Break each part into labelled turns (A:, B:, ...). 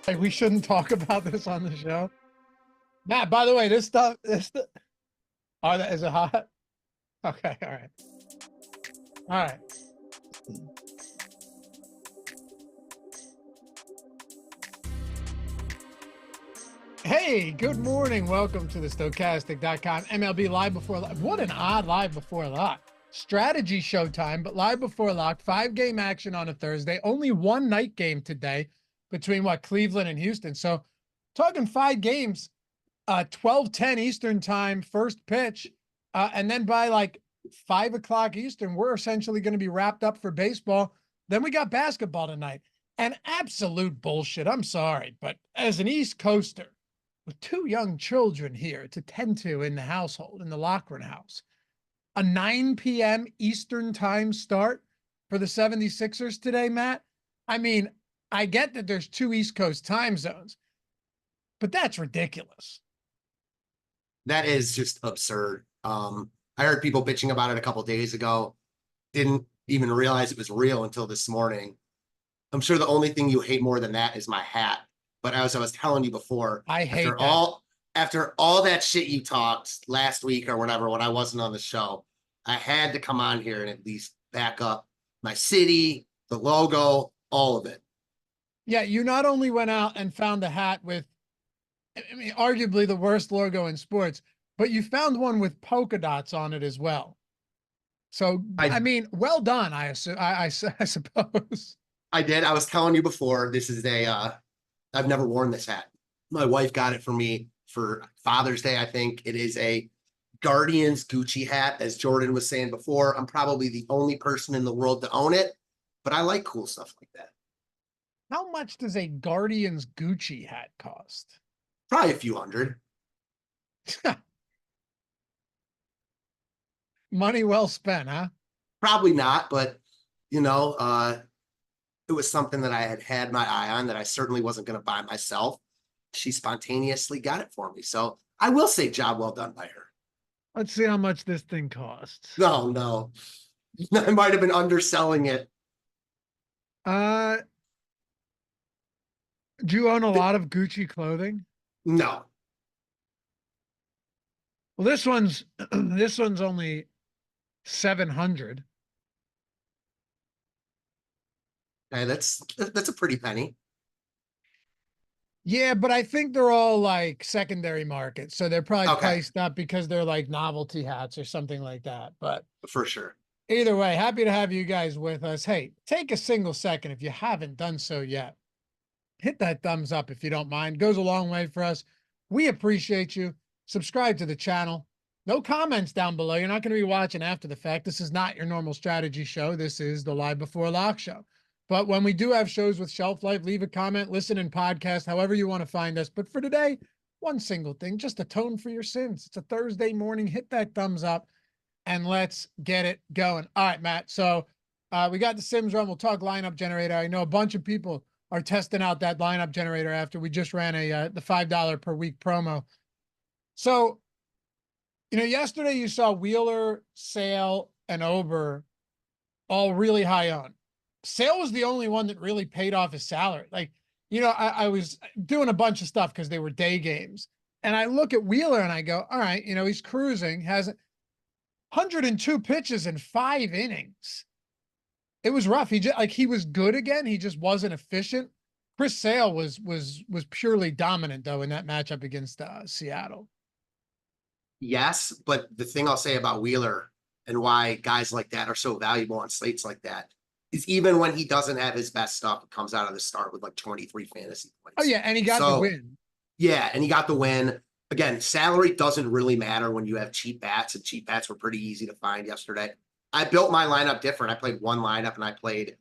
A: Like, we shouldn't talk about this on the show. Matt, by the way, this stuff, oh, that is it hot? Okay, all right. All right. Hey, good morning. Welcome to the Stokastic.com MLB Live Before Lock. What an odd Live Before Lock. Strategy showtime, but Live Before Lock, 5-game action on a Thursday. Only one night game today between Cleveland and Houston. So talking 5 games, 12:10 Eastern time, first pitch. And then by 5 o'clock Eastern, we're essentially going to be wrapped up for baseball. Then we got basketball tonight. And absolute bullshit. I'm sorry, but as an East Coaster with 2 young children here to tend to in the household, in the Loughran house, a 9 p.m. Eastern time start for the 76ers today, Matt. I mean, I get that there's 2 East Coast time zones, but that's ridiculous.
B: That is just absurd. I heard people bitching about it a couple days ago. Didn't even realize it was real until this morning. I'm sure the only thing you hate more than that is my hat. But as I was telling you before,
A: I hate
B: after all that shit you talked last week or whatever, when I wasn't on the show, I had to come on here and at least back up my city, the logo, all of it.
A: Yeah, you not only went out and found a hat with, I mean, arguably the worst logo in sports, but you found one with polka dots on it as well. So, I mean, well done, I suppose.
B: I did. I was telling you before, this is I've never worn this hat. My wife got it for me for Father's Day. I think it is a Guardians Gucci hat. As Jordan was saying before, I'm probably the only person in the world to own it, but I like cool stuff like that.
A: How much does a Guardians Gucci hat cost?
B: Probably a few hundred.
A: Money well spent, huh?
B: Probably not, but you know, it was something that I had my eye on that I certainly wasn't going to buy myself. She spontaneously got it for me. So I will say job well done by her.
A: Let's see how much this thing costs.
B: No. I might have been underselling it.
A: Do you own a lot of Gucci clothing?
B: No.
A: Well, this one's only 700.
B: Okay, that's a pretty penny.
A: Yeah, but I think they're all like secondary markets, so they're probably
B: Okay.
A: priced up because they're like novelty hats or something like that. But
B: For sure.
A: either way, happy to have you guys with us. Hey, take a single second if you haven't done so yet. Hit that thumbs up if you don't mind. Goes a long way for us. We appreciate you. Subscribe to the channel. No comments down below. You're not going to be watching after the fact. This is not your normal strategy show. This is the Live Before Lock show. But when we do have shows with shelf life, leave a comment, listen in podcast, however you want to find us. But for today, one single thing, just atone for your sins. It's a Thursday morning. Hit that thumbs up and let's get it going. All right, Matt. So we got the Sims run. We'll talk lineup generator. I know a bunch of people are testing out that lineup generator after we just ran the $5 per week promo. So, yesterday you saw Wheeler, Sale, and Ober all really high on. Sale was the only one that really paid off his salary. Like, I was doing a bunch of stuff because they were day games. And I look at Wheeler and I go, all right, he's cruising, has 102 pitches in 5 innings. It was rough. He was good again. He just wasn't efficient. Chris Sale was purely dominant though in that matchup against Seattle.
B: Yes, but the thing I'll say about Wheeler and why guys like that are so valuable on slates like that is even when he doesn't have his best stuff, it comes out of the start with like 23 fantasy points.
A: Oh yeah, and he got the win.
B: Yeah, and he got the win. Again, salary doesn't really matter when you have cheap bats, and cheap bats were pretty easy to find yesterday. I built my lineup different. I played one lineup, and I played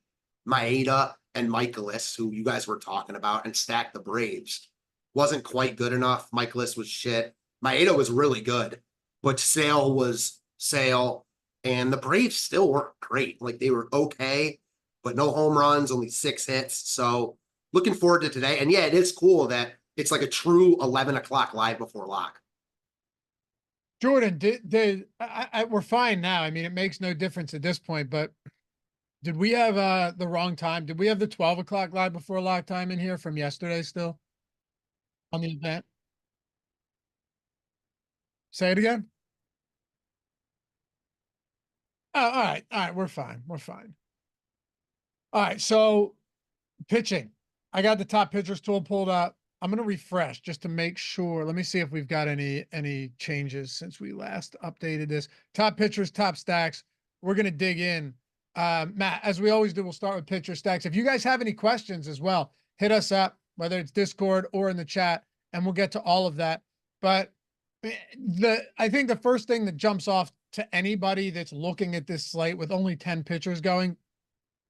B: Maeda and Michaelis, who you guys were talking about, and stacked the Braves. Wasn't quite good enough. Michaelis was shit. Maeda was really good, but Sale was Sale, and the Braves still weren't great. Like, they were okay, but no home runs, only 6 hits. So looking forward to today. And yeah, it is cool that it's like a true 11 o'clock live before lock.
A: Jordan, we're fine now. I mean, it makes no difference at this point, but did we have the wrong time? Did we have the 12 o'clock live before lock time in here from yesterday still on the event? Say it again. Oh, all right. All right. We're fine. We're fine. All right. So pitching, I got the top pitchers tool pulled up. I'm going to refresh just to make sure. Let me see if we've got any changes since we last updated this. Top pitchers, top stacks. We're going to dig in. Matt, as we always do, we'll start with pitcher stacks. If you guys have any questions as well, hit us up, whether it's Discord or in the chat, and we'll get to all of that. But I think the first thing that jumps off to anybody that's looking at this slate with only 10 pitchers going,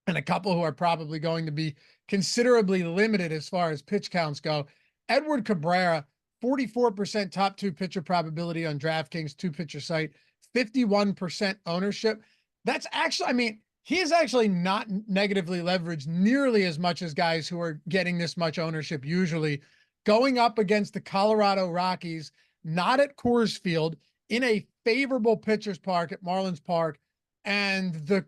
A: and a couple who are probably going to be considerably limited as far as pitch counts go, Edward Cabrera, 44% top 2 pitcher probability on DraftKings 2-pitcher site, 51% ownership. That's actually, I mean, he is actually not negatively leveraged nearly as much as guys who are getting this much ownership usually. Going up against the Colorado Rockies, not at Coors Field, in a favorable pitcher's park at Marlins Park, and the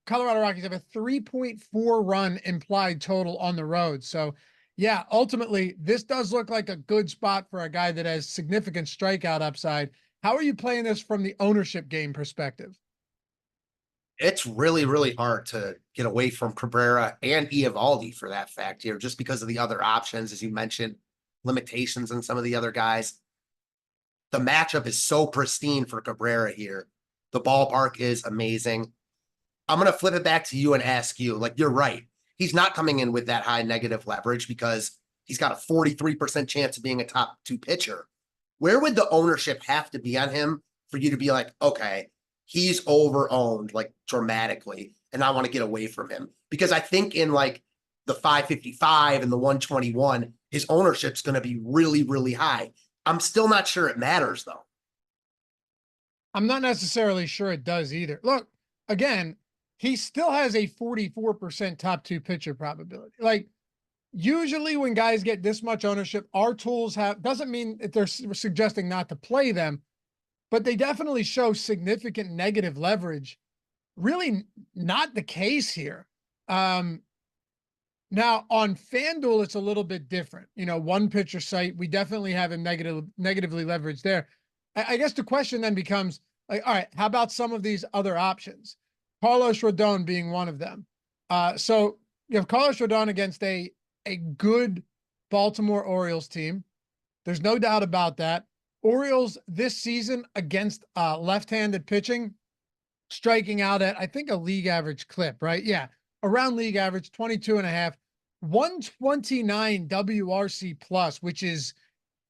A: Colorado Rockies have a 3.4 run implied total on the road. So yeah, ultimately this does look like a good spot for a guy that has significant strikeout upside. How are you playing this from the ownership game perspective?
B: It's really, really hard to get away from Cabrera and Eovaldi for that fact here, just because of the other options, as you mentioned, limitations on some of the other guys. The matchup is so pristine for Cabrera here The ballpark is amazing. I'm going to flip it back to you and ask you, like, you're right. He's not coming in with that high negative leverage because he's got a 43% chance of being a top 2 pitcher. Where would the ownership have to be on him for you to be like, okay, he's over-owned like dramatically, and I want to get away from him? Because I think in like the 555 and the 121, his ownership's going to be really, really high. I'm still not sure it matters, though.
A: I'm not necessarily sure it does either. Look, again, he still has a 44% top 2 pitcher probability. Like, usually when guys get this much ownership, our tools doesn't mean that they're suggesting not to play them, but they definitely show significant negative leverage. Really not the case here. Now on FanDuel, it's a little bit different. You know, one pitcher site, we definitely have him negatively leveraged there. I guess the question then becomes like, all right, how about some of these other options? Carlos Rodon being one of them. So you have Carlos Rodon against a good Baltimore Orioles team. There's no doubt about that. Orioles this season against left-handed pitching, striking out at, I think, a league average clip, right? Yeah, around league average, 22.5, 129 WRC plus, which is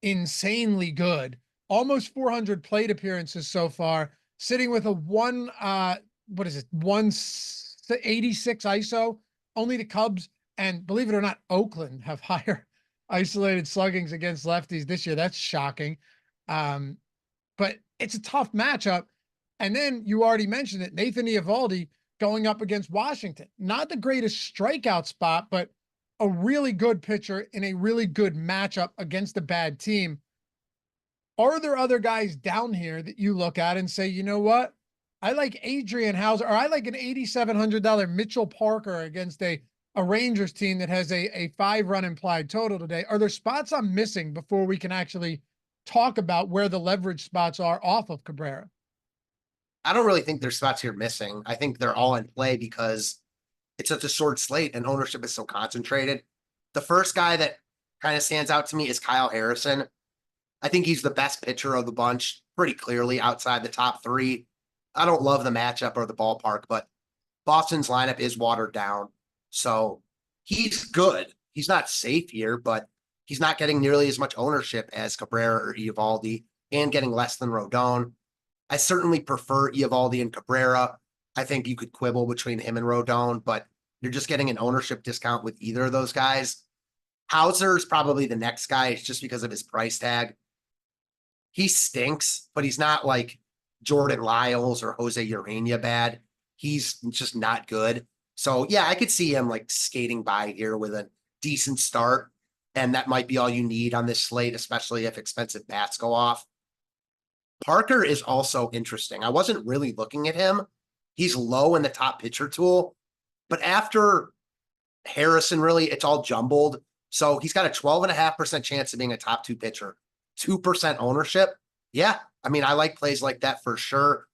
A: insanely good. Almost 400 plate appearances so far, sitting with a 186 ISO. Only the Cubs and, believe it or not, Oakland have higher isolated sluggings against lefties this year. That's shocking. But it's a tough matchup. And then you already mentioned it, Nathan Eovaldi going up against Washington. Not the greatest strikeout spot, but a really good pitcher in a really good matchup against a bad team. Are there other guys down here that you look at and say, you know what? I like Adrian Hauser, or I like an $8,700 Mitchell Parker against a Rangers team that has a 5-run implied total today. Are there spots I'm missing before we can actually talk about where the leverage spots are off of Cabrera?
B: I don't really think there's spots you're missing. I think they're all in play because it's such a short slate and ownership is so concentrated. The first guy that kind of stands out to me is Kyle Harrison. I think he's the best pitcher of the bunch, pretty clearly outside the top 3. I don't love the matchup or the ballpark, but Boston's lineup is watered down. So he's good. He's not safe here, but he's not getting nearly as much ownership as Cabrera or Eovaldi and getting less than Rodon. I certainly prefer Eovaldi and Cabrera. I think you could quibble between him and Rodon, but you're just getting an ownership discount with either of those guys. Hauser is probably the next guy just because of his price tag. He stinks, but he's not like Jordan Lyles or Jose Urania bad. He's just not good. So yeah, I could see him like skating by here with a decent start. And that might be all you need on this slate, especially if expensive bats go off. Parker is also interesting. I wasn't really looking at him. He's low in the top pitcher tool, but after Harrison, really, it's all jumbled. So he's got a 12.5% chance of being a top 2 pitcher, 2% ownership. Yeah, I mean, I like plays like that for sure.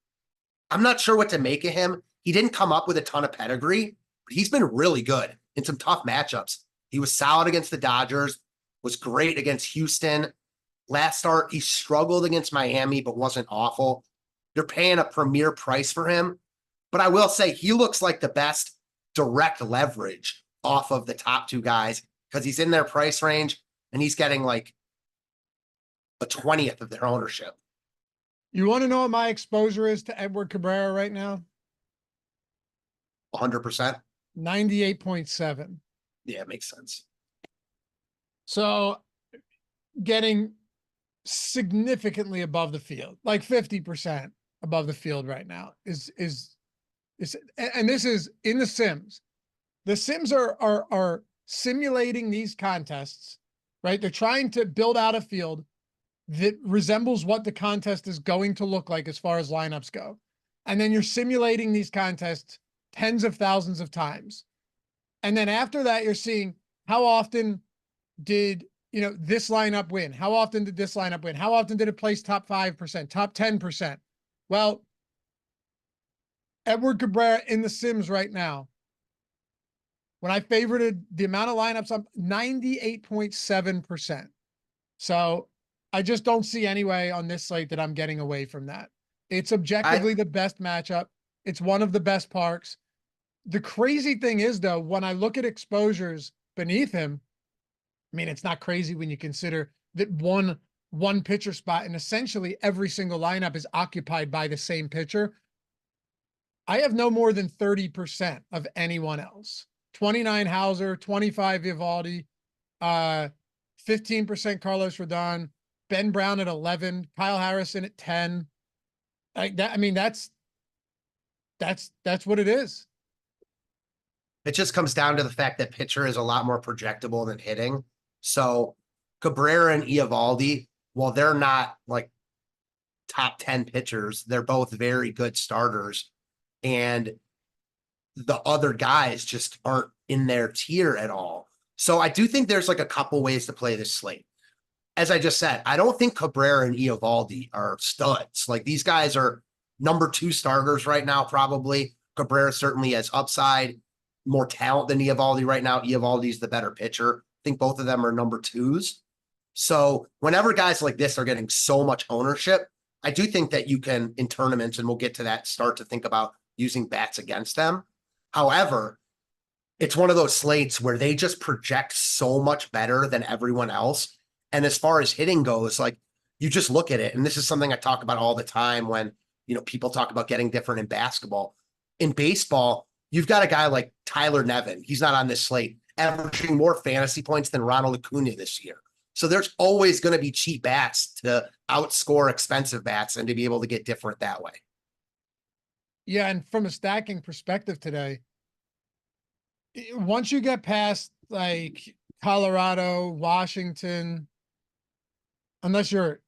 B: I'm not sure what to make of him. He didn't come up with a ton of pedigree, but he's been really good in some tough matchups. He was solid against the Dodgers, was great against Houston. Last start, he struggled against Miami, but wasn't awful. You're paying a premier price for him. But I will say he looks like the best direct leverage off of the top 2 guys because he's in their price range and he's getting like a 20th of their ownership.
A: You want to know what my exposure is to Edward Cabrera right now?
B: 100%.
A: 98.7.
B: Yeah, it makes sense.
A: So getting significantly above the field, like 50% above the field right now is, and this is in the Sims. The Sims are simulating these contests, right? They're trying to build out a field that resembles what the contest is going to look like as far as lineups go. And then you're simulating these contests tens of thousands of times. And then after that, you're seeing how often did, you know, this lineup win? How often did this lineup win? How often did it place top 5%, top 10%? Well, Edward Cabrera in the Sims right now, when I favorited the amount of lineups, I'm 98.7%. So I just don't see any way on this slate that I'm getting away from that. It's objectively the best matchup. It's one of the best parks. The crazy thing is, though, when I look at exposures beneath him, I mean, it's not crazy when you consider that one pitcher spot and essentially every single lineup is occupied by the same pitcher. I have no more than 30% of anyone else. 29 Hauser, 25 Eovaldi, 15% Carlos Rodon, Ben Brown at 11, Kyle Harrison at 10. Like that, I mean, that's what it is.
B: It just comes down to the fact that pitcher is a lot more projectable than hitting. So Cabrera and Eovaldi, while they're not like top 10 pitchers, they're both very good starters. And the other guys just aren't in their tier at all. So I do think there's like a couple ways to play this slate. As I just said, I don't think Cabrera and Eovaldi are studs. Like these guys are number 2 starters right now, probably. Cabrera certainly has upside, more talent than Eovaldi right now. Eovaldi's the better pitcher. I think both of them are number 2s. So whenever guys like this are getting so much ownership, I do think that you can, in tournaments, and we'll get to that, start to think about using bats against them. However, it's one of those slates where they just project so much better than everyone else. And as far as hitting goes, like you just look at it, and this is something I talk about all the time when, you know, people talk about getting different in basketball. In baseball, you've got a guy like Tyler Nevin. He's not on this slate, averaging more fantasy points than Ronald Acuna this year. So there's always going to be cheap bats to outscore expensive bats and to be able to get different that way.
A: Yeah, and from a stacking perspective today, once you get past like Colorado, Washington, unless you're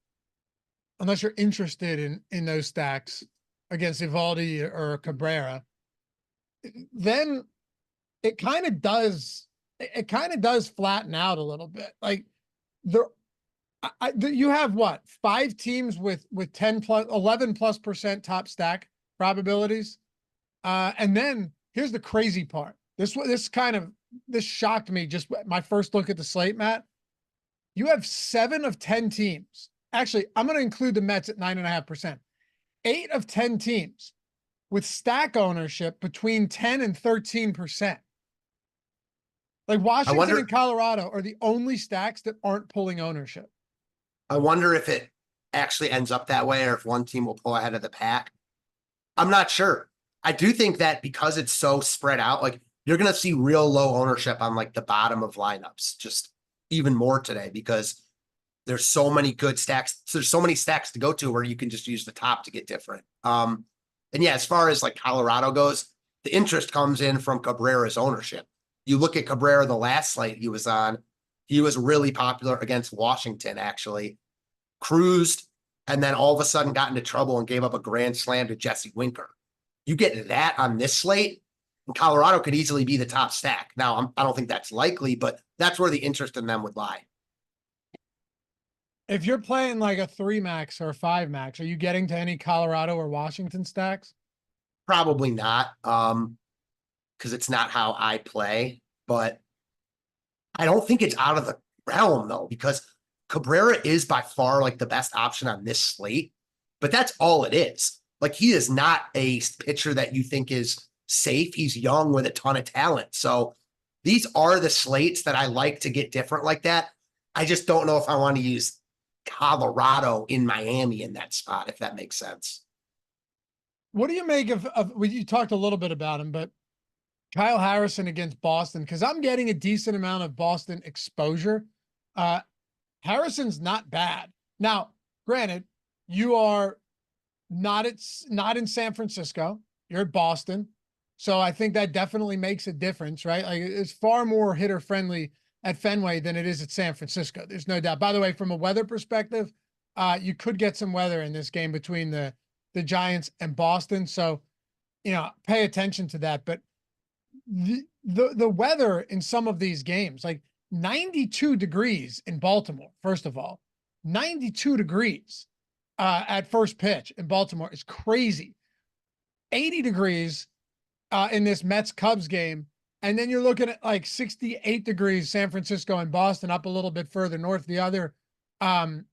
A: interested in those stacks against Eovaldi or Cabrera, then it kind of does flatten out a little bit. Like you have what, 5 teams with 10 plus 11+% top stack probabilities. And then here's the crazy part. This shocked me just my first look at the slate, Matt. You have 7 of 10 teams. Actually, I'm going to include the Mets at 9.5%. 8 of 10 teams with stack ownership between 10 and 13%. Like Washington and Colorado are the only stacks that aren't pulling ownership.
B: I wonder if it actually ends up that way or if one team will pull ahead of the pack. I'm not sure. I do think that because it's so spread out, like you're going to see real low ownership on like the bottom of lineups, just even more today because there's so many good stacks. So there's so many stacks to go to where you can just use the top to get different. And yeah, as far as like Colorado goes, the interest comes in from Cabrera's ownership. You look at Cabrera, the last slate he was on, he was really popular against Washington, actually. Cruised, and then all of a sudden got into trouble and gave up a grand slam to Jesse Winker. You get that on this slate, and Colorado could easily be the top stack. Now, I don't think that's likely, but that's where the interest in them would lie.
A: If you're playing like a 3 max or a 5 max, are you getting to any Colorado or Washington stacks?
B: Probably not, because it's not how I play, but I don't think it's out of the realm though, because Cabrera is by far like the best option on this slate, but that's all it is. Like he is not a pitcher that you think is safe. He's young with a ton of talent. So these are the slates that I like to get different like that. I just don't know if I want to use Colorado in Miami in that spot, if that makes sense.
A: What do you make of you talked a little bit about him, but Kyle Harrison against Boston? Because I'm getting a decent amount of Boston exposure. Harrison's not bad. Now, granted, you are not in San Francisco. You're at Boston. So I think that definitely makes a difference, right? Like it's far more hitter friendly at Fenway than it is at San Francisco. There's no doubt. By the way, from a weather perspective, you could get some weather in this game between the Giants and Boston. So, you know, pay attention to that. But the weather in some of these games, like 92 degrees in Baltimore, first of all, 92 degrees at first pitch in Baltimore is crazy. 80 degrees in this Mets-Cubs game. And then you're looking at like 68 degrees San Francisco and Boston, up a little bit further north. The other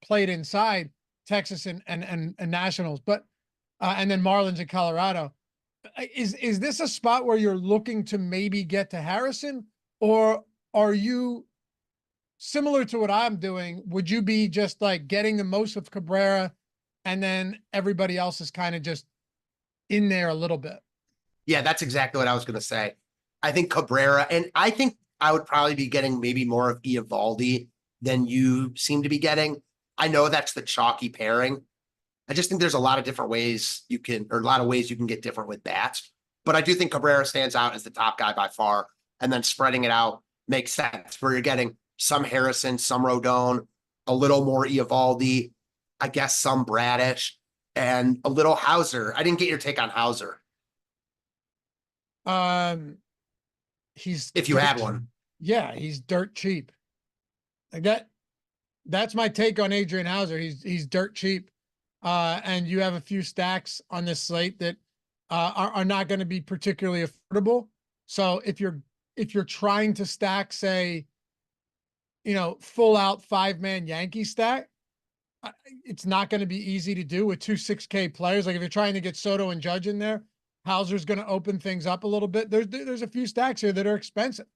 A: played inside Texas and Nationals. But and then Marlins in Colorado. Is this a spot where you're looking to maybe get to Harrison, or are you similar to what I'm doing? Would you be just like getting the most of Cabrera, and then everybody else is kind of just in there a little bit?
B: Yeah, that's exactly what I was going to say. I think Cabrera, and I think I would probably be getting maybe more of Eovaldi than you seem to be getting. I know that's the chalky pairing. I just think there's a lot of different ways you can, or a lot of ways you can get different with bats. But I do think Cabrera stands out as the top guy by far. And then spreading it out makes sense where you're getting some Harrison, some Rodon, a little more Eovaldi, I guess some Bradish, and a little Hauser. I didn't get your take on Hauser.
A: He's
B: If you had one.
A: Yeah, he's dirt cheap. Like that's my take on Adrian Hauser. He's dirt cheap. And you have a few stacks on this slate that are not going to be particularly affordable. So if you're trying to stack, say, full out 5-man Yankee stack, it's not going to be easy to do with 2 6K players. Like if you're trying to get Soto and Judge in there, Hauser's going to open things up a little bit. There's a few stacks here that are expensive.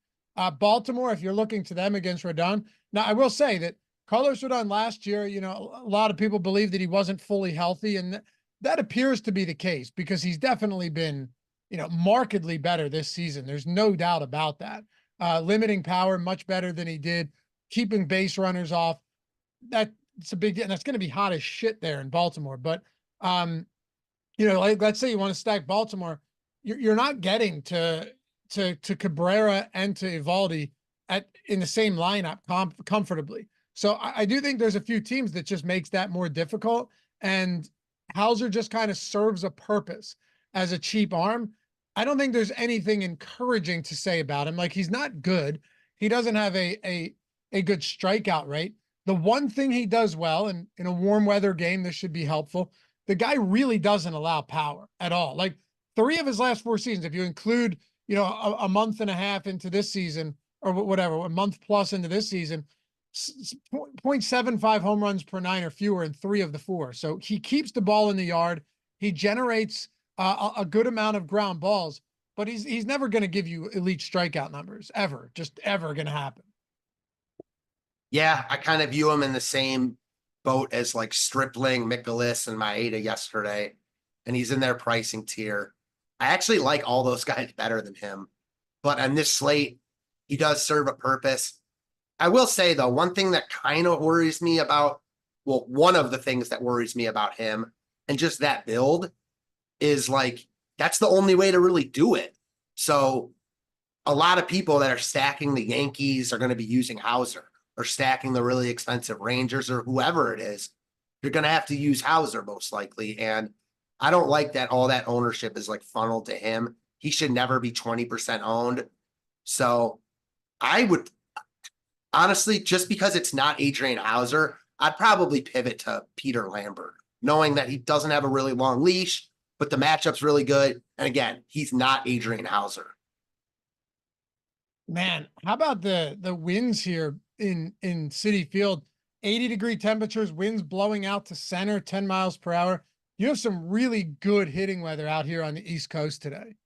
A: Baltimore, if you're looking to them against Rodon. Now, I will say that Carlos Rodon last year, a lot of people believe that he wasn't fully healthy, and that appears to be the case because he's definitely been, markedly better this season. There's no doubt about that. Limiting power much better than he did, keeping base runners off. It's a big deal, and that's going to be hot as shit there in Baltimore. But, like let's say you want to stack Baltimore, you're not getting to Cabrera and to Eovaldi in the same lineup comfortably. So I do think there's a few teams that just makes that more difficult, and Hauser just kind of serves a purpose as a cheap arm. I don't think there's anything encouraging to say about him. Like, he's not good. He doesn't have a good strikeout rate. The one thing he does well, and in a warm weather game, this should be helpful. The guy really doesn't allow power at all. Like 3 of his last 4 seasons, if you include, a month and a half into this season, or whatever, a month plus into this season, 0.75 home runs per 9 or fewer in 3 of the 4. So he keeps the ball in the yard. He generates a good amount of ground balls, but he's never going to give you elite strikeout numbers ever, just ever going to happen.
B: Yeah, I kind of view him in the same boat as like Stripling, Mikolas, and Maeda yesterday, and he's in their pricing tier. I actually like all those guys better than him, but on this slate, he does serve a purpose. I will say, though, one thing that kind of worries me about, well, one of the things that worries me about him and just that build is like, that's the only way to really do it. So a lot of people that are stacking the Yankees are going to be using Hauser, or stacking the really expensive Rangers, or whoever it is. You're going to have to use Hauser most likely. And I don't like that all that ownership is like funneled to him. He should never be 20% owned. So I would honestly, just because it's not Adrian Hauser, I'd probably pivot to Peter Lambert, knowing that he doesn't have a really long leash, but the matchup's really good. And again, he's not Adrian Hauser.
A: Man, how about the winds here in Citi Field? 80-degree temperatures, winds blowing out to center, 10 miles per hour. You have some really good hitting weather out here on the East Coast today.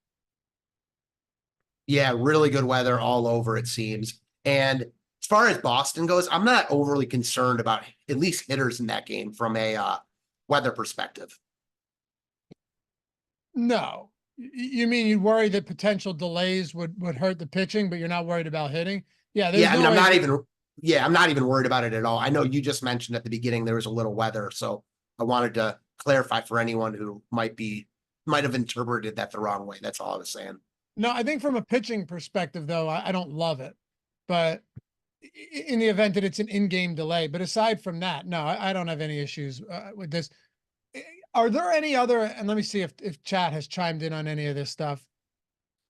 B: Yeah, really good weather all over, it seems. And as far as Boston goes, I'm not overly concerned about at least hitters in that game from a weather perspective.
A: No. You mean you worry that potential delays would hurt the pitching, but you're not worried about hitting? Yeah.
B: Yeah, I mean, I'm not even worried about it at all. I know you just mentioned at the beginning there was a little weather, so I wanted to clarify for anyone who might have interpreted that the wrong way. That's all I was saying.
A: No, I think from a pitching perspective, though, I don't love it. But in the event that it's an in-game delay, but aside from that, no, I don't have any issues with this. Are there any other, and let me see if chat has chimed in on any of this stuff.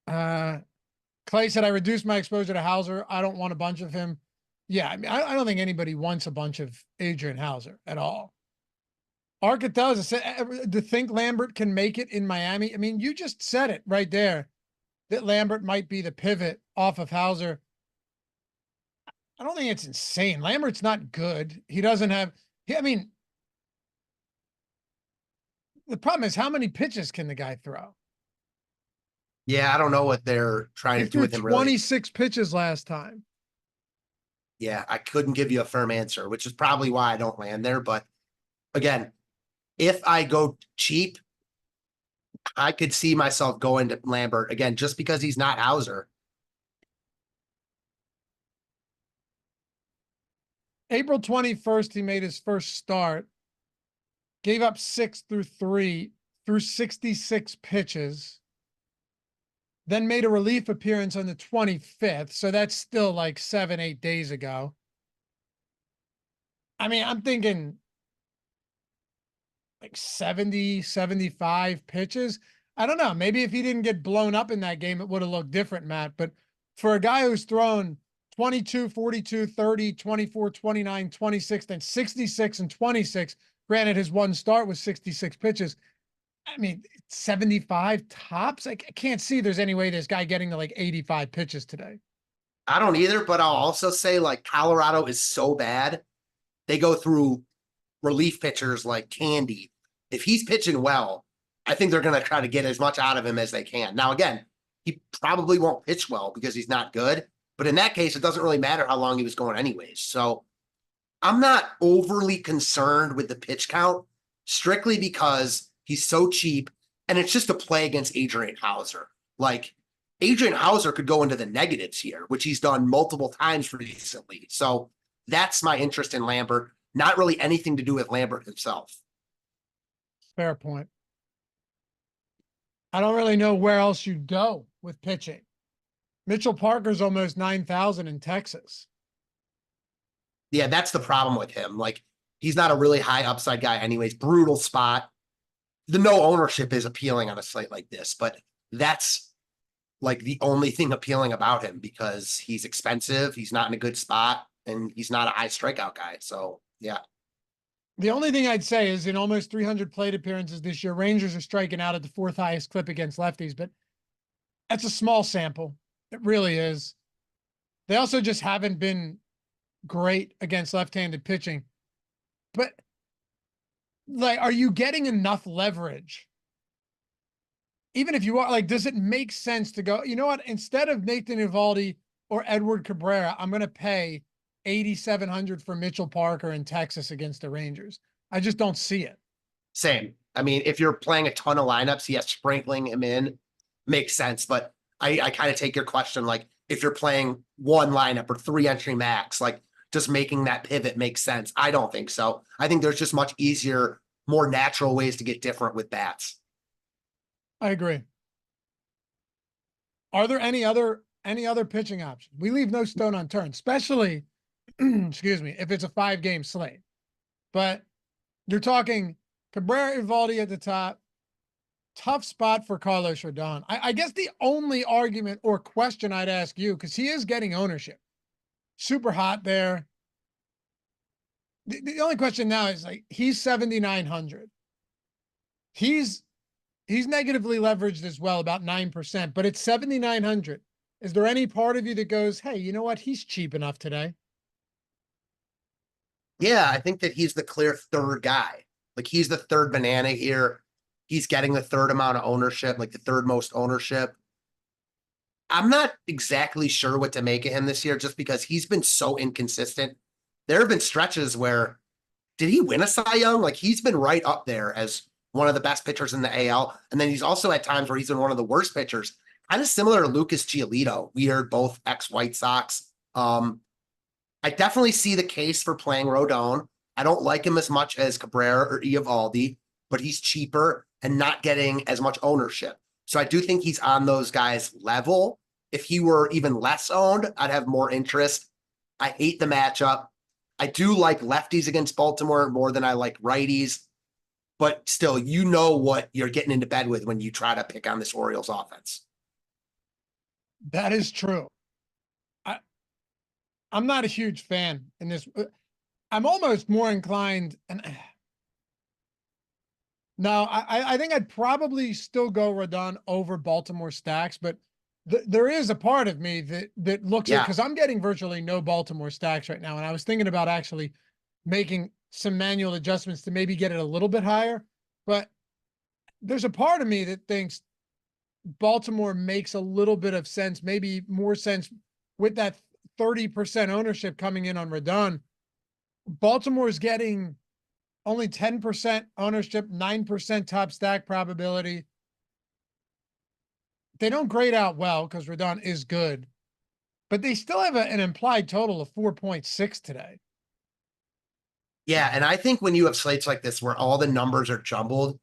A: Clay said, I reduced my exposure to Hauser. I don't want a bunch of him. Yeah, I mean, I don't think anybody wants a bunch of Adrian Hauser at all. Arcatel said, to think Lambert can make it in Miami. I mean, you just said it right there, that Lambert might be the pivot off of Hauser. I don't think it's insane. Lambert's not good. He doesn't have, I mean, The problem is, how many pitches can the guy throw?
B: Yeah, I don't know what they're trying
A: He
B: to do
A: threw
B: with him really.
A: 26 pitches last time.
B: Yeah, I couldn't give you a firm answer, which is probably why I don't land there. But again, if I go cheap, I could see myself going to Lambert again, just because he's not Hauser.
A: April 21st, he made his first start, gave up 6 through 3, through 66 pitches, then made a relief appearance on the 25th. So that's still like 7, 8 days ago. I mean, I'm thinking like 70, 75 pitches. I don't know. Maybe if he didn't get blown up in that game, it would have looked different, Matt. But for a guy who's thrown 22, 42, 30, 24, 29, 26, then 66 and 26, granted his one start was 66 pitches. I mean, 75 tops. I can't see there's any way this guy getting to like 85 pitches today.
B: I don't either, but I'll also say like Colorado is so bad. They go through relief pitchers like candy. If he's pitching well, I think they're going to try to get as much out of him as they can. Now, again, he probably won't pitch well because he's not good. But in that case, it doesn't really matter how long he was going anyways. So I'm not overly concerned with the pitch count, strictly because he's so cheap. And it's just a play against Adrian Hauser. Like, Adrian Hauser could go into the negatives here, which he's done multiple times recently. So that's my interest in Lambert. Not really anything to do with Lambert himself.
A: Fair point. I don't really know where else you'd go with pitching. Mitchell Parker's almost 9,000 in Texas.
B: Yeah, that's the problem with him. Like, he's not a really high upside guy anyways. Brutal spot. The no ownership is appealing on a slate like this, but that's like the only thing appealing about him because he's expensive. He's not in a good spot and he's not a high strikeout guy. So yeah.
A: The only thing I'd say is in almost 300 plate appearances this year, Rangers are striking out at the 4th highest clip against lefties, but that's a small sample. It really is. They also just haven't been great against left-handed pitching. But like, are you getting enough leverage? Even if you are, like, does it make sense to go, you know what, instead of Nathan Eovaldi or Edward Cabrera, I'm going to pay 8,700 for Mitchell Parker in Texas against the Rangers. I just don't see it.
B: Same. I mean, if you're playing a ton of lineups, yes, sprinkling him in makes sense. But I kind of take your question, like if you're playing one lineup or 3 entry max, like just making that pivot makes sense. I don't think so. I think there's just much easier, more natural ways to get different with bats.
A: I agree. Are there any other pitching options? We leave no stone unturned, especially excuse me, if it's a 5-game slate. But you're talking Cabrera, Eovaldi at the top. Tough spot for Carlos Rodon. I guess the only argument or question I'd ask you, because he is getting ownership, super hot there. The only question now is, like, he's 7,900. He's negatively leveraged as well, about 9%, but it's 7,900. Is there any part of you that goes, hey, you know what? He's cheap enough today.
B: Yeah, I think that he's the clear third guy. Like he's the third banana here. He's getting the third amount of ownership, like the third most ownership. I'm not exactly sure what to make of him this year just because he's been so inconsistent. There have been stretches where, did he win a Cy Young? Like he's been right up there as one of the best pitchers in the AL. And then he's also at times where he's been one of the worst pitchers, kind of similar to Lucas Giolito. Weird, both ex-White Sox. I definitely see the case for playing Rodon. I don't like him as much as Cabrera or Eovaldi, but he's cheaper and not getting as much ownership. So I do think he's on those guys' level. If he were even less owned, I'd have more interest. I hate the matchup. I do like lefties against Baltimore more than I like righties, but still, you know what you're getting into bed with when you try to pick on this Orioles offense.
A: That is true. I'm not a huge fan in this. I'm almost more inclined, and no, I think I'd probably still go Rodon over Baltimore stacks, but there is a part of me that looks at, because I'm getting virtually no Baltimore stacks right now, and I was thinking about actually making some manual adjustments to maybe get it a little bit higher. But there's a part of me that thinks Baltimore makes a little bit of sense, maybe more sense with that 30% ownership coming in on Rodon. Baltimore's getting only 10% ownership, 9% top stack probability. They don't grade out well because Rodon is good, but they still have an implied total of 4.6 today.
B: Yeah, and I think when you have slates like this where all the numbers are jumbled,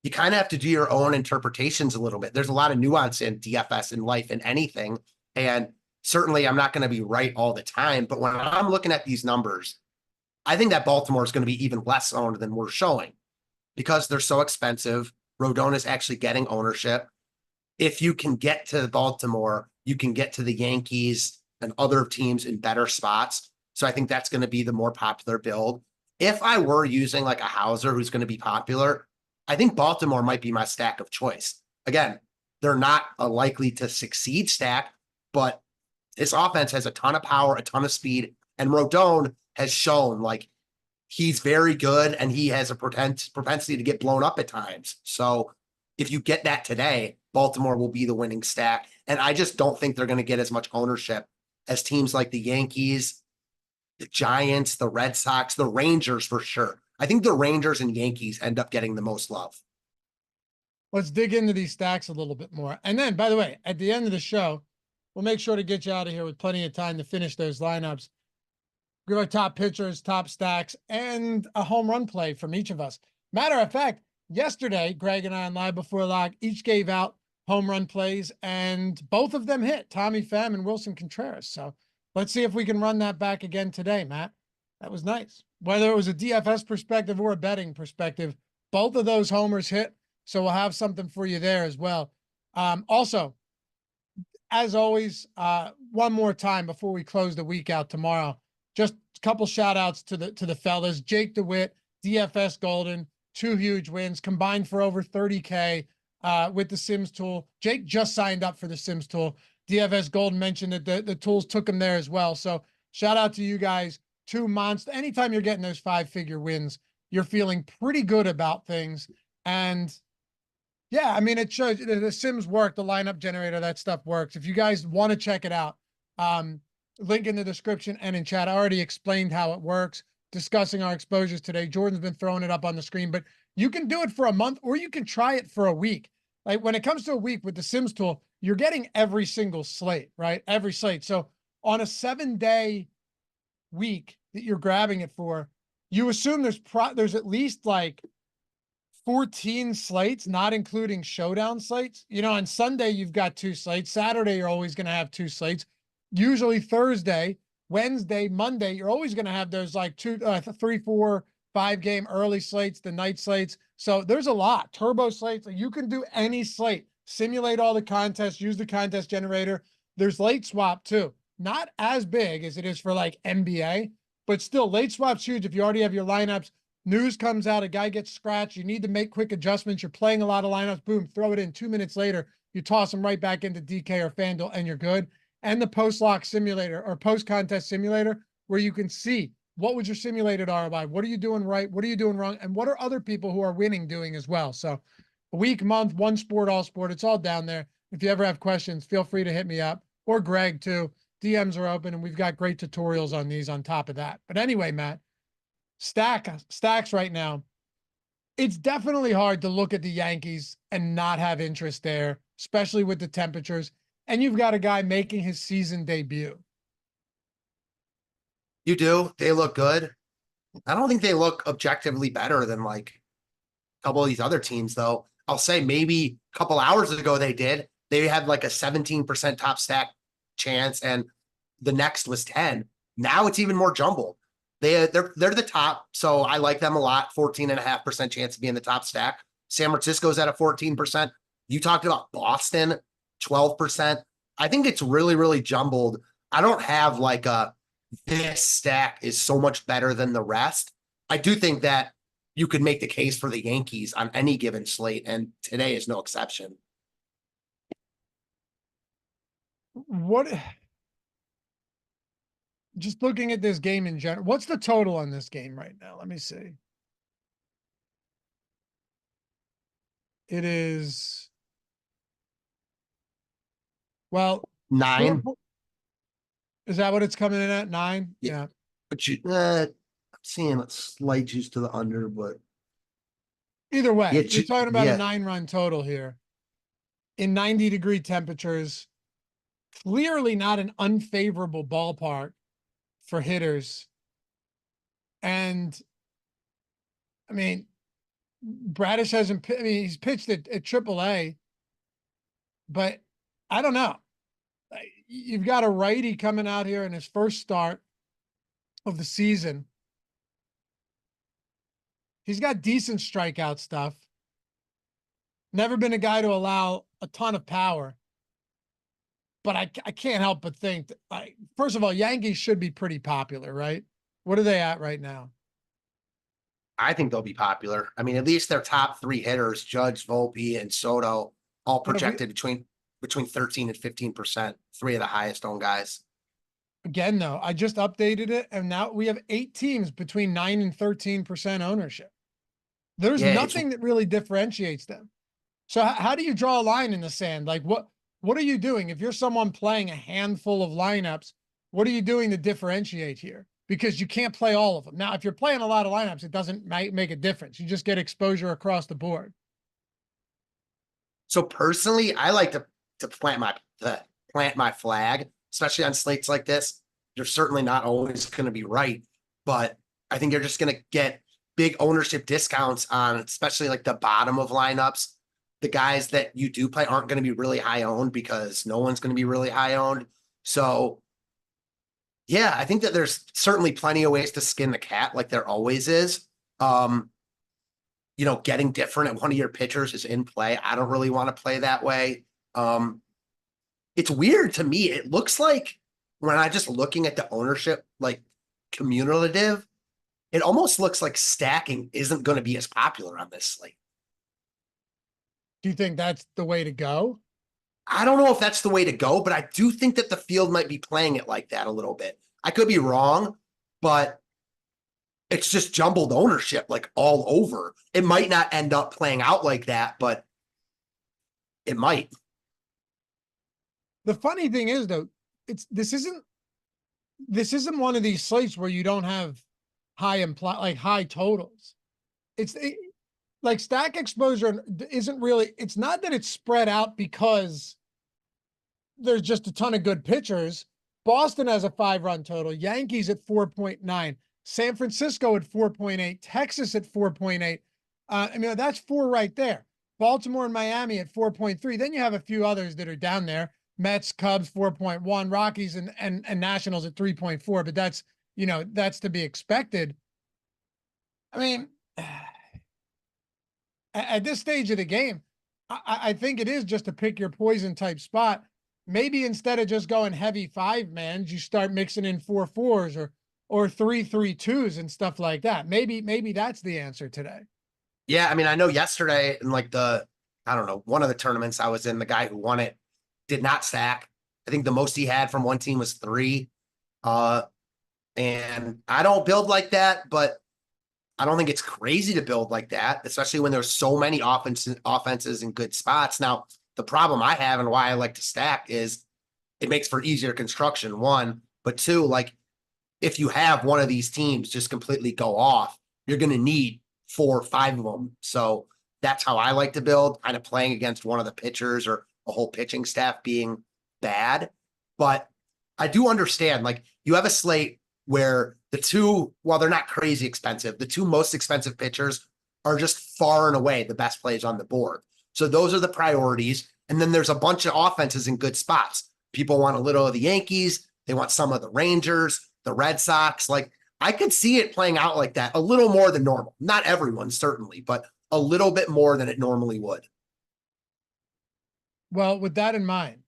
B: you kind of have to do your own interpretations a little bit. There's a lot of nuance in DFS in life and anything. And certainly I'm not going to be right all the time. But when I'm looking at these numbers, I think that Baltimore is going to be even less owned than we're showing because they're so expensive. Rodon is actually getting ownership. If you can get to Baltimore, you can get to the Yankees and other teams in better spots. So I think that's going to be the more popular build. If I were using like a Hauser who's going to be popular, I think Baltimore might be my stack of choice. Again, they're not a likely to succeed stack, but this offense has a ton of power, a ton of speed, and Rodon has shown like he's very good and he has a propensity to get blown up at times. So if you get that today, Baltimore will be the winning stack. And I just don't think they're going to get as much ownership as teams like the Yankees, the Giants, the Red Sox, the Rangers for sure. I think the Rangers and Yankees end up getting the most love.
A: Let's dig into these stacks a little bit more. And then, by the way, at the end of the show, we'll make sure to get you out of here with plenty of time to finish those lineups. Give our top pitchers, top stacks, and a home run play from each of us. Matter of fact, yesterday, Greg and I on Live Before Lock each gave out home run plays, and both of them hit, Tommy Pham and Wilson Contreras. So let's see if we can run that back again today, Matt. That was nice. Whether it was a DFS perspective or a betting perspective, both of those homers hit. So we'll have something for you there as well. Also, as always, one more time before we close the week out tomorrow, just a couple shout outs to the fellas. Jake DeWitt, DFS Golden, 2 huge wins combined for over 30K with the Sims tool. Jake just signed up for the Sims tool. DFS Golden mentioned that the tools took him there as well. So shout out to you guys. 2 months. Anytime you're getting those 5-figure wins, you're feeling pretty good about things. And yeah, I mean, it shows the Sims work, the lineup generator, that stuff works. If you guys want to check it out, link in the description and in chat. I already explained how it works, discussing our exposures today. Jordan's been throwing it up on the screen, but you can do it for a month or you can try it for a week. Like when it comes to a week with the Sims tool, you're getting every single slate, right? Every slate. So on a 7-day week that you're grabbing it for, you assume there's at least like 14 slates, not including showdown slates. You know, on Sunday, you've got 2 slates. Saturday, you're always going to have 2 slates. Usually Thursday, Wednesday, Monday, you're always going to have those like 2, 3, 4, 5 game early slates, the night slates. So there's a lot. Turbo slates. You can do any slate, simulate all the contests, use the contest generator. There's late swap too. Not as big as it is for like NBA, but still late swap's huge. If you already have your lineups, news comes out, a guy gets scratched, you need to make quick adjustments. You're playing a lot of lineups, boom, throw it in 2 minutes later. You toss them right back into DK or FanDuel and you're good. And the post-lock simulator or post-contest simulator where you can see what was your simulated ROI, what are you doing right, what are you doing wrong, and what are other people who are winning doing as well. So a week, month, one sport, all sport, it's all down there. If you ever have questions, feel free to hit me up or Greg too. DMs are open and we've got great tutorials on these on top of that. But anyway, Matt, stacks right now. It's definitely hard to look at the Yankees and not have interest there, especially with the temperatures. And you've got a guy making his season debut.
B: You do. They look good. I don't think they look objectively better than like a couple of these other teams, though. I'll say maybe a couple hours ago they did. They had like a 17% top stack chance, and the next was 10. Now it's even more jumbled. They're the top, so I like them a lot. 14.5% chance of being the top stack. San Francisco's at a 14%. You talked about Boston, 12%. I think it's really, really jumbled. I don't have like this stack is so much better than the rest. I do think that you could make the case for the Yankees on any given slate, and today is no exception.
A: What? Just looking at this game in general, what's the total on this game right now? Let me see. It is, well,
B: 9.
A: is that what it's coming in at? 9?
B: Yeah.
A: Yeah.
B: But I'm seeing a slight juice to the under, but
A: Either
B: yeah,
A: way, you're talking about a
B: yeah.
A: 9-run total here in 90-degree temperatures. Clearly not an unfavorable ballpark for hitters. And I mean, Bradish hasn't, I mean, he's pitched at AAA, but I don't know. You've got a righty coming out here in his first start of the season. He's got decent strikeout stuff. Never been a guy to allow a ton of power. But I can't help but think that, first of all, Yankees should be pretty popular, right? What are they at right now?
B: I think they'll be popular. I mean, at least their top 3 hitters, Judge, Volpe, and Soto, all projected between 13 and 15%. 3 of the highest owned guys.
A: Again, though, I just updated it, and now we have 8 teams between 9 and 13% ownership. There's nothing that really differentiates them. So how do you draw a line in the sand? Like what are you doing? If you're someone playing a handful of lineups, what are you doing to differentiate here? Because you can't play all of them. Now, if you're playing a lot of lineups, it doesn't make a difference. You just get exposure across the board.
B: So personally, I like to plant my flag, especially on slates like this. You're certainly not always going to be right, but I think you're just going to get big ownership discounts on, especially like the bottom of lineups. The guys that you do play aren't going to be really high owned because no one's going to be really high owned. So yeah, I think that there's certainly plenty of ways to skin the cat, like there always is. Getting different at one of your pitchers is in play. I don't really want to play that way. It's weird to me. It looks like when I just looking at the ownership, like cumulative, it almost looks like stacking isn't going to be as popular on this slate.
A: Do you think that's the way to go?
B: I don't know if that's the way to go, but I do think that the field might be playing it like that a little bit. I could be wrong, but it's just jumbled ownership like all over. It might not end up playing out like that, but it might.
A: The funny thing is, though, this isn't one of these slates where you don't have high totals. Like stack exposure isn't really, it's not that it's spread out because there's just a ton of good pitchers. Boston has a 5-run total, Yankees at 4.9, San Francisco at 4.8, Texas at 4.8. I mean, that's 4 right there. Baltimore and Miami at 4.3. Then you have a few others that are down there. Mets, Cubs, 4.1, Rockies and Nationals at 3.4, but that's to be expected. I mean, at this stage of the game, I think it is just a pick your poison type spot. Maybe instead of just going heavy 5-mans, you start mixing in 4-4s or 3-3-2s and stuff like that. Maybe that's the answer today.
B: Yeah, I mean, I know yesterday in like one of the tournaments I was in, the guy who won it did not stack. I think the most he had from one team was 3. And I don't build like that, but I don't think it's crazy to build like that, especially when there's so many offenses in good spots. Now, the problem I have and why I like to stack is it makes for easier construction, 1, but 2, like if you have one of these teams just completely go off, you're going to need 4 or 5 of them. So that's how I like to build, kind of playing against one of the pitchers or a whole pitching staff being bad. But I do understand, like you have a slate where the 2, while they're not crazy expensive, the 2 most expensive pitchers are just far and away the best plays on the board. So those are the priorities. And then there's a bunch of offenses in good spots. People want a little of the Yankees. They want some of the Rangers, the Red Sox. Like I could see it playing out like that a little more than normal. Not everyone, certainly, but a little bit more than it normally would.
A: Well, with that in mind,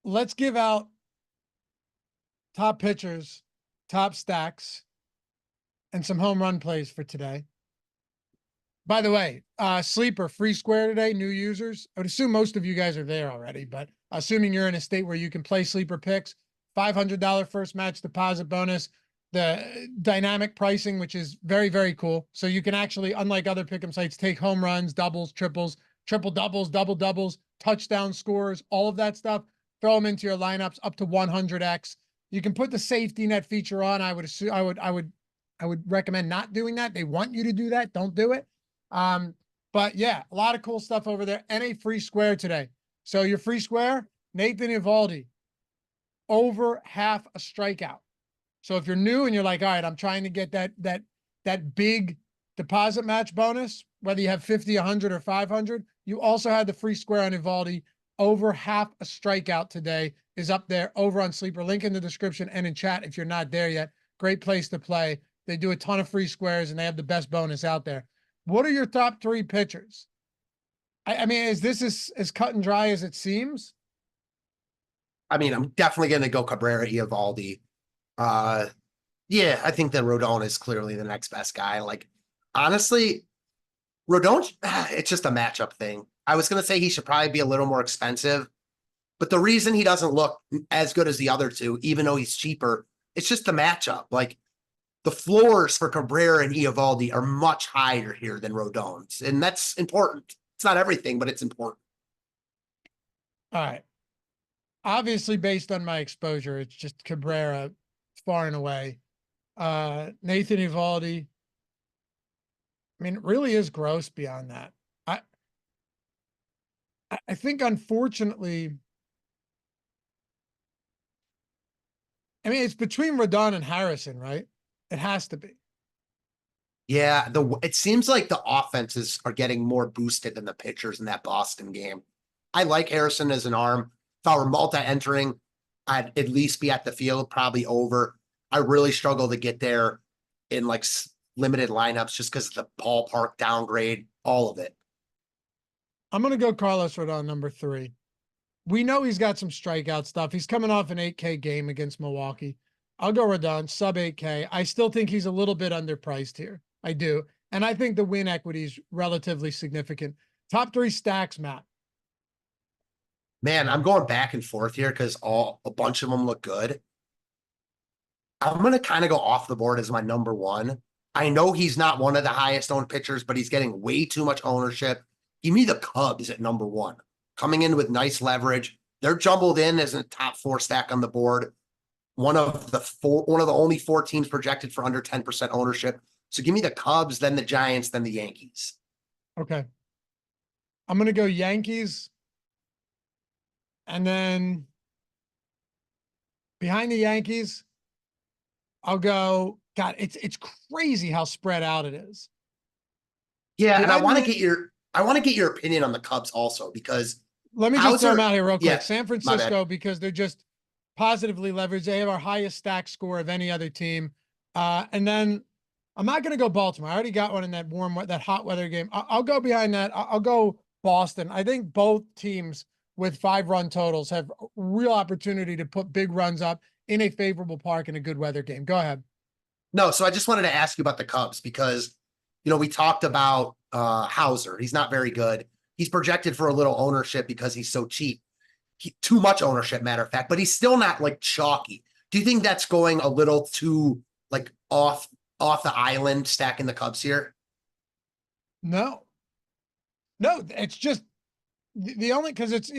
A: let's give out top pitchers, top stacks, and some home run plays for today. By the way, Sleeper, free square today, new users. I would assume most of you guys are there already, but assuming you're in a state where you can play Sleeper picks, $500 first match deposit bonus. the dynamic pricing, which is very, very cool. So you can actually, unlike other pick'em sites, take home runs, doubles, triples, triple doubles, double doubles, touchdown scores, all of that stuff, throw them into your lineups up to 100x. You can put the safety net feature on. I would assume, I would recommend not doing that. They want you to do that. Don't do it. But yeah, a lot of cool stuff over there, and a free square today. So your free square, Nathan Eovaldi, over half a strikeout. So if you're new and you're like, all right, I'm trying to get that big deposit match bonus, whether you have 50, 100, or 500, you also had the free square on Eovaldi. Over half a strikeout today is up there over on Sleeper. Link in the description and in chat if you're not there yet. Great place to play. They do a ton of free squares and they have the best bonus out there. What are your top 3 pitchers? I mean, is this as cut and dry as it seems?
B: I mean, I'm definitely going to go Cabrera, Eovaldi. Yeah, I think that Rodon is clearly the next best guy. Like, honestly, Rodon, it's just a matchup thing. I was going to say he should probably be a little more expensive, but the reason he doesn't look as good as the other two, even though he's cheaper, it's just the matchup. Like, the floors for Cabrera and Eovaldi are much higher here than Rodon's, and that's important. It's not everything, but it's important.
A: All right. Obviously, based on my exposure, it's just Cabrera far and away. Nathan Eovaldi, I mean, it really is gross beyond that. I think, unfortunately, I mean, it's between Rodon and Harrison, right? It has to be.
B: Yeah, it seems like the offenses are getting more boosted than the pitchers in that Boston game. I like Harrison as an arm. If I were multi-entering, I'd at least be at the field, probably over. I really struggle to get there in like limited lineups just because of the ballpark downgrade, all of it.
A: I'm going to go Carlos Rodon, number 3. We know he's got some strikeout stuff. He's coming off an 8K game against Milwaukee. I'll go Rodon, sub 8K. I still think he's a little bit underpriced here. I do. And I think the win equity is relatively significant. Top 3 stacks, Matt.
B: Man, I'm going back and forth here because a bunch of them look good. I'm going to kind of go off the board as my number 1. I know he's not one of the highest owned pitchers, but he's getting way too much ownership. Give me the Cubs at number 1. Coming in with nice leverage. They're jumbled in as a top 4 stack on the board. One of the only 4 teams projected for under 10% ownership. So give me the Cubs, then the Giants, then the Yankees.
A: Okay. I'm going to go Yankees. And then behind the Yankees, I'll go, God, it's crazy how spread out it is.
B: Yeah, and I want to get your opinion on the Cubs also, because
A: let me just throw them out here real quick.
B: Yeah,
A: San Francisco, because they're just positively leveraged. They have our highest stack score of any other team. And then I'm not going to go Baltimore. I already got one in that hot weather game. I'll go behind that. I'll go Boston. I think both teams with 5-run totals have real opportunity to put big runs up in a favorable park in a good weather game. Go ahead.
B: No, so I just wanted to ask you about the Cubs because, we talked about Hauser. He's not very good. He's projected for a little ownership because he's so cheap. Too much ownership, matter of fact, but he's still not like chalky. Do you think that's going a little too like off the island stacking the Cubs here?
A: No, it's just the only, because it's,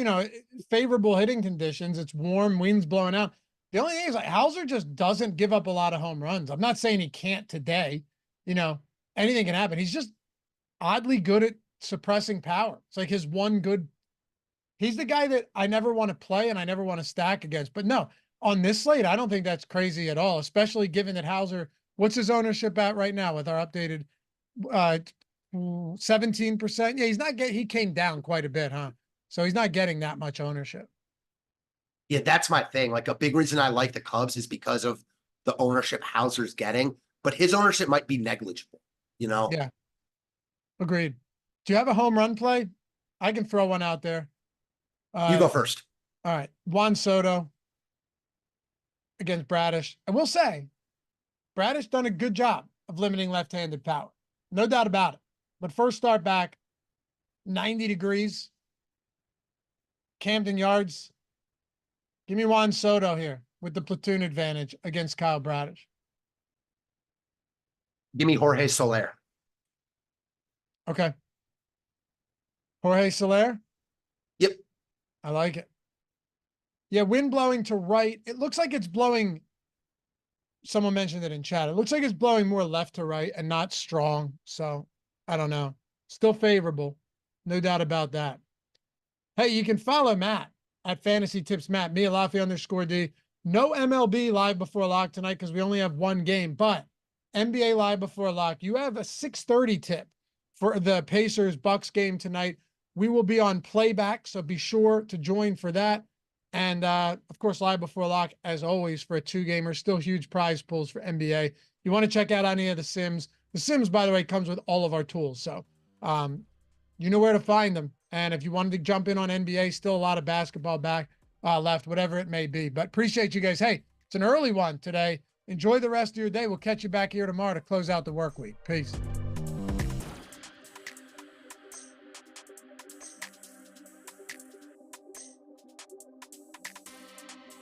A: favorable hitting conditions. It's warm, winds blowing out. The only thing is, like, Hauser just doesn't give up a lot of home runs. I'm not saying he can't today. Anything can happen. He's just oddly good at suppressing power. It's like his one good. He's the guy that I never want to play and I never want to stack against. But no, on this slate, I don't think that's crazy at all, especially given that Hauser, what's his ownership at right now with our updated 17%? Yeah, he's not getting, he came down quite a bit, huh? So he's not getting that much ownership.
B: Yeah, that's my thing. Like, a big reason I like the Cubs is because of the ownership Hauser's getting, but his ownership might be negligible,
A: Yeah. Agreed. Do you have a home run play? I can throw one out there.
B: You go first.
A: All right. Juan Soto against Bradish. I will say, Bradish done a good job of limiting left-handed power. No doubt about it. But first start back, 90 degrees, Camden Yards. Give me Juan Soto here with the platoon advantage against Kyle Bradish.
B: Give me Jorge Soler.
A: Okay. Jorge Soler.
B: Yep.
A: I like it. Yeah, wind blowing to right. It looks like it's blowing. Someone mentioned it in chat. It looks like it's blowing more left to right and not strong. So I don't know. Still favorable. No doubt about that. Hey, you can follow Matt at Fantasy Tips Matt, _D. No MLB live before lock tonight because we only have one game, but NBA live before lock. You have a 6:30 tip for the Pacers Bucks game tonight. We will be on playback, so be sure to join for that. And of course, live before lock, as always, for a 2-gamer. Still huge prize pools for NBA. You want to check out any of the Sims. The Sims, by the way, comes with all of our tools. So you know where to find them. And if you wanted to jump in on NBA, still a lot of basketball left, whatever it may be. But appreciate you guys. Hey, it's an early one today. Enjoy the rest of your day. We'll catch you back here tomorrow to close out the work week. Peace.